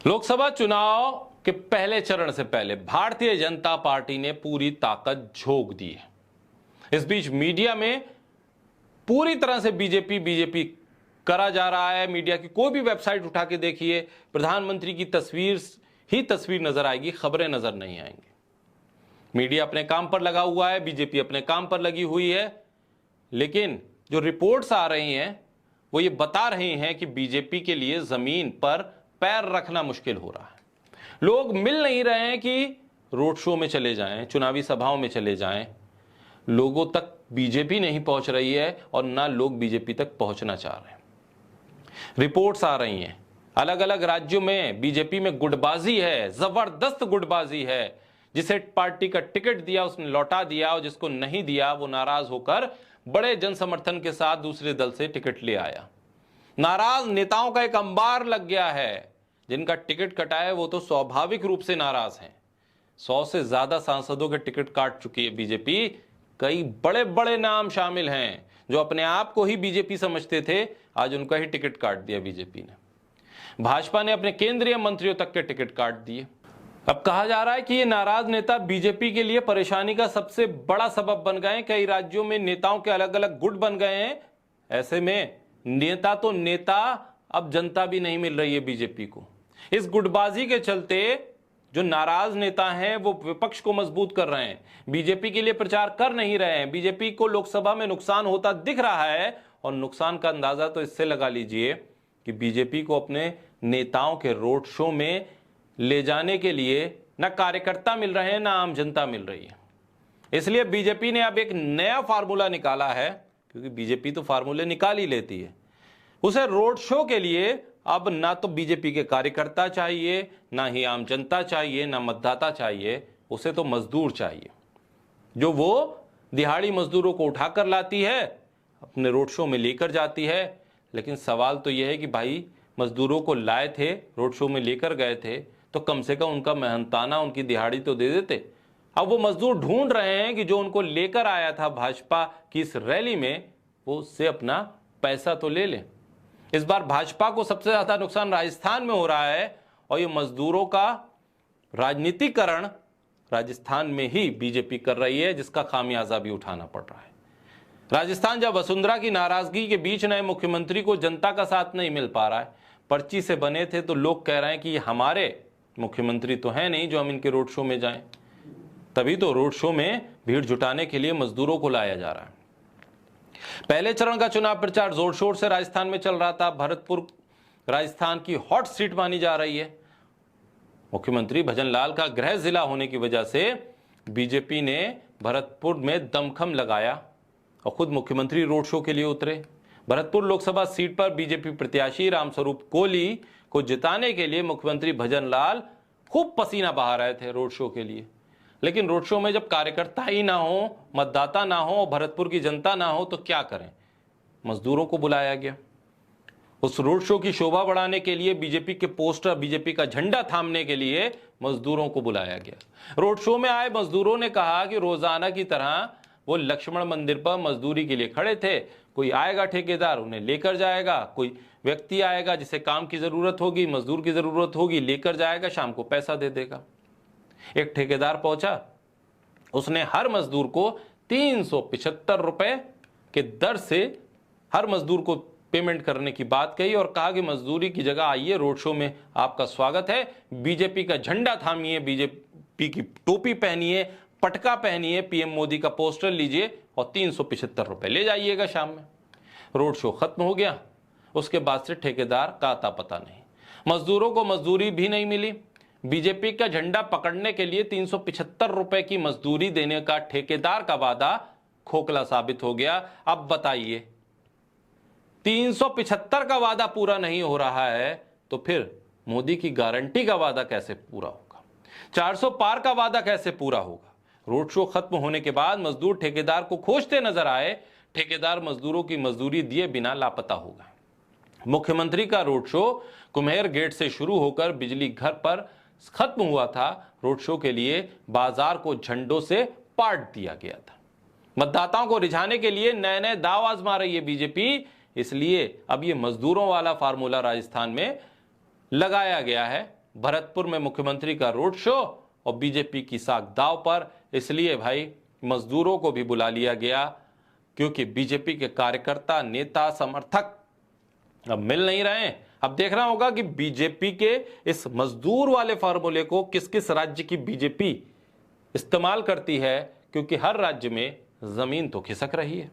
लोकसभा चुनाव के पहले चरण से पहले भारतीय जनता पार्टी ने पूरी ताकत झोंक दी है। इस बीच मीडिया में पूरी तरह से बीजेपी करा जा रहा है। मीडिया की कोई भी वेबसाइट उठा के देखिए, प्रधानमंत्री की तस्वीर नजर आएगी, खबरें नजर नहीं आएंगी। मीडिया अपने काम पर लगा हुआ है, बीजेपी अपने काम पर लगी हुई है। लेकिन जो रिपोर्ट्स आ रही हैं वो ये बता रही हैं कि बीजेपी के लिए जमीन पर पैर रखना मुश्किल हो रहा है। लोग मिल नहीं रहे हैं कि रोड शो में चले जाएं, चुनावी सभाओं में चले जाएं। लोगों तक बीजेपी नहीं पहुंच रही है और ना लोग बीजेपी तक पहुंचना चाह रहे हैं। रिपोर्ट्स आ रही हैं अलग अलग राज्यों में बीजेपी में गुटबाजी है, जबरदस्त गुटबाजी है। जिसे पार्टी का टिकट दिया उसने लौटा दिया और जिसको नहीं दिया वो नाराज होकर बड़े जन समर्थन के साथ दूसरे दल से टिकट ले आया। नाराज नेताओं का एक अंबार लग गया है। जिनका टिकट कटा है वो तो स्वाभाविक रूप से नाराज हैं। 100 से ज्यादा सांसदों के टिकट काट चुकी है बीजेपी। कई बड़े बड़े नाम शामिल हैं जो अपने आप को ही बीजेपी समझते थे, आज उनका ही टिकट काट दिया बीजेपी ने। भाजपा ने अपने केंद्रीय मंत्रियों तक के टिकट काट दिए। अब कहा जा रहा है कि ये नाराज नेता बीजेपी के लिए परेशानी का सबसे बड़ा सबब बन गए। कई राज्यों में नेताओं के अलग अलग गुट बन गए हैं। ऐसे में नेता तो नेता, अब जनता भी नहीं मिल रही है बीजेपी को। इस गुटबाजी के चलते जो नाराज नेता हैं वो विपक्ष को मजबूत कर रहे हैं, बीजेपी के लिए प्रचार कर नहीं रहे हैं। बीजेपी को लोकसभा में नुकसान होता दिख रहा है और नुकसान का अंदाजा तो इससे लगा लीजिए कि बीजेपी को अपने नेताओं के रोड शो में ले जाने के लिए ना कार्यकर्ता मिल रहे हैं ना आम जनता मिल रही है। इसलिए बीजेपी ने अब एक नया फार्मूला निकाला है, क्योंकि बीजेपी तो फार्मूले निकाल ही लेती है। उसे रोड शो के लिए अब ना तो बीजेपी के कार्यकर्ता चाहिए, ना ही आम जनता चाहिए, ना मतदाता चाहिए। उसे तो मजदूर चाहिए, जो वो दिहाड़ी मजदूरों को उठाकर लाती है, अपने रोड शो में लेकर जाती है। लेकिन सवाल तो यह है कि भाई मजदूरों को लाए थे, रोड शो में लेकर गए थे, तो कम से कम उनका मेहनताना, उनकी दिहाड़ी तो दे देते। अब वो मजदूर ढूंढ रहे हैं कि जो उनको लेकर आया था भाजपा की इस रैली में, वो उससे अपना पैसा तो ले ले। इस बार भाजपा को सबसे ज्यादा नुकसान राजस्थान में हो रहा है और ये मजदूरों का राजनीतिकरण राजस्थान में ही बीजेपी कर रही है, जिसका खामियाजा भी उठाना पड़ रहा है। राजस्थान जब वसुंधरा की नाराजगी के बीच नए मुख्यमंत्री को जनता का साथ नहीं मिल पा रहा है, पर्ची से बने थे, तो लोग कह रहे हैं कि ये हमारे मुख्यमंत्री तो है नहीं जो हम इनके रोड शो में जाएं। तभी तो रोड शो में भीड़ जुटाने के लिए मजदूरों को लाया जा रहा है। पहले चरण का चुनाव प्रचार जोर शोर से राजस्थान में चल रहा था। भरतपुर राजस्थान की हॉट सीट मानी जा रही है। मुख्यमंत्री भजनलाल का गृह जिला होने की वजह से बीजेपी ने भरतपुर में दमखम लगाया और खुद मुख्यमंत्री रोड शो के लिए उतरे। भरतपुर लोकसभा सीट पर बीजेपी प्रत्याशी रामस्वरूप कोहली को जिताने के लिए मुख्यमंत्री भजनलाल खूब पसीना बहा रहे थे रोड शो के लिए। लेकिन रोड शो में जब कार्यकर्ता ही ना हो, मतदाता ना हो, भरतपुर की जनता ना हो, तो क्या करें? मजदूरों को बुलाया गया। उस रोड शो की शोभा बढ़ाने के लिए, बीजेपी के पोस्टर, बीजेपी का झंडा थामने के लिए मजदूरों को बुलाया गया। रोड शो में आए मजदूरों ने कहा कि रोजाना की तरह वो लक्ष्मण मंदिर पर मजदूरी के लिए खड़े थे। कोई आएगा ठेकेदार उन्हें लेकर जाएगा, कोई व्यक्ति आएगा जिसे काम की जरूरत होगी, मजदूर की जरूरत होगी, लेकर जाएगा, शाम को पैसा दे देगा। एक ठेकेदार पहुंचा, उसने हर मजदूर को 375 रुपए के दर से हर मजदूर को पेमेंट करने की बात कही और कहा कि मजदूरी की जगह आइए, रोड शो में आपका स्वागत है, बीजेपी का झंडा थामिए, बीजेपी की टोपी पहनिए, पटका पहनिए, पीएम मोदी का पोस्टर लीजिए और 375 रुपए ले जाइएगा शाम में। रोड शो खत्म हो गया। उसके बाद से ठेकेदार का अता पता नहीं। मजदूरों को मजदूरी भी नहीं मिली। बीजेपी का झंडा पकड़ने के लिए 375 रुपए की मजदूरी देने का ठेकेदार का वादा खोखला साबित हो गया। अब बताइए, 375 का वादा पूरा नहीं हो रहा है तो फिर मोदी की गारंटी का वादा कैसे पूरा होगा? 400 पार का वादा कैसे पूरा होगा? रोड शो खत्म होने के बाद मजदूर ठेकेदार को खोजते नजर आए। ठेकेदार मजदूरों की मजदूरी दिए बिना लापता हो गए। मुख्यमंत्री का रोड शो कुम्हेर गेट से शुरू होकर बिजली घर पर खत्म हुआ था। रोड शो के लिए बाजार को झंडों से पाट दिया गया था। मतदाताओं को रिझाने के लिए नए नए दाव आजमा रही है बीजेपी। इसलिए अब ये मजदूरों वाला फार्मूला राजस्थान में लगाया गया है भरतपुर में मुख्यमंत्री का रोड शो और बीजेपी की साख दाव पर। इसलिए भाई मजदूरों को भी बुला लिया गया, क्योंकि बीजेपी के कार्यकर्ता, नेता, समर्थक अब मिल नहीं रहे हैं। अब देखना होगा कि बीजेपी के इस मजदूर वाले फार्मूले को किस किस राज्य की बीजेपी इस्तेमाल करती है, क्योंकि हर राज्य में जमीन तो खिसक रही है।